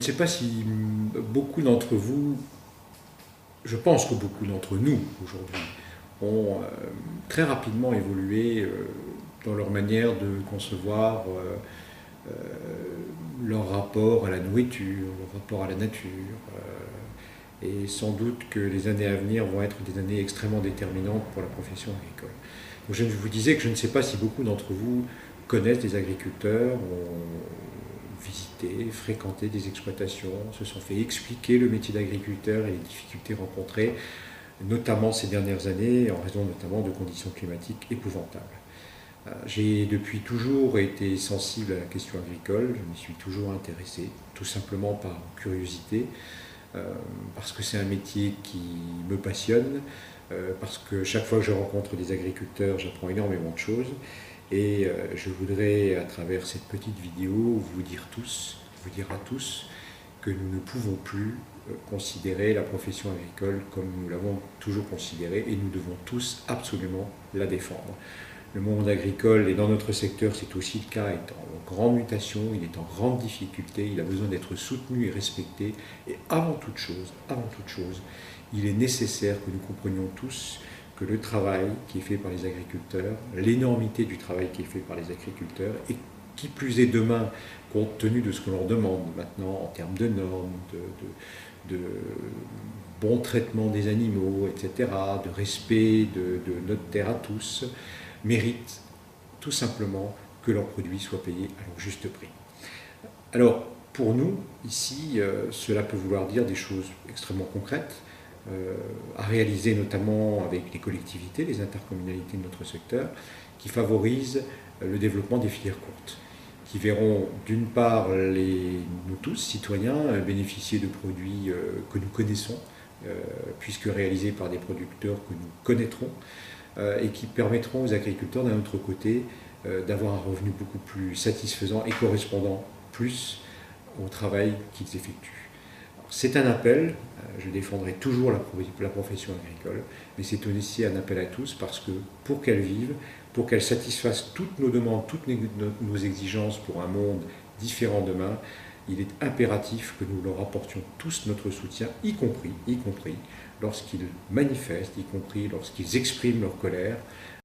Je ne sais pas si beaucoup d'entre vous, je pense que beaucoup d'entre nous aujourd'hui, ont très rapidement évolué dans leur manière de concevoir leur rapport à la nourriture, leur rapport à la nature. Et sans doute que les années à venir vont être des années extrêmement déterminantes pour la profession agricole. Donc je vous disais que je ne sais pas si beaucoup d'entre vous connaissent des agriculteurs, ont visité, fréquenté des exploitations, se sont fait expliquer le métier d'agriculteur et les difficultés rencontrées, notamment ces dernières années, en raison notamment de conditions climatiques épouvantables. J'ai depuis toujours été sensible à la question agricole, je m'y suis toujours intéressé, tout simplement par curiosité, parce que c'est un métier qui me passionne, parce que chaque fois que je rencontre des agriculteurs, j'apprends énormément de choses. Et je voudrais, à travers cette petite vidéo, vous dire à tous, que nous ne pouvons plus considérer la profession agricole comme nous l'avons toujours considérée, et nous devons tous absolument la défendre. Le monde agricole, et dans notre secteur c'est aussi le cas, est en grande mutation, il est en grande difficulté, il a besoin d'être soutenu et respecté. Et avant toute chose, il est nécessaire que nous comprenions tous que le travail qui est fait par les agriculteurs, l'énormité du travail qui est fait par les agriculteurs, et qui plus est demain, compte tenu de ce qu'on leur demande maintenant en termes de normes, de bon traitement des animaux, etc., de respect de notre terre à tous, méritent tout simplement que leurs produits soient payés à leur juste prix. Alors, pour nous, ici, cela peut vouloir dire des choses extrêmement concrètes, à réaliser notamment avec les collectivités, les intercommunalités de notre secteur, qui favorisent le développement des filières courtes, qui verront d'une part nous tous, citoyens, bénéficier de produits que nous connaissons, puisque réalisés par des producteurs que nous connaîtrons, et qui permettront aux agriculteurs d'un autre côté d'avoir un revenu beaucoup plus satisfaisant et correspondant plus au travail qu'ils effectuent. C'est un appel, je défendrai toujours la profession agricole, mais c'est aussi un appel à tous parce que pour qu'elle vive, pour qu'elle satisfasse toutes nos demandes, toutes nos exigences pour un monde différent demain, il est impératif que nous leur apportions tous notre soutien, y compris lorsqu'ils manifestent, y compris lorsqu'ils expriment leur colère,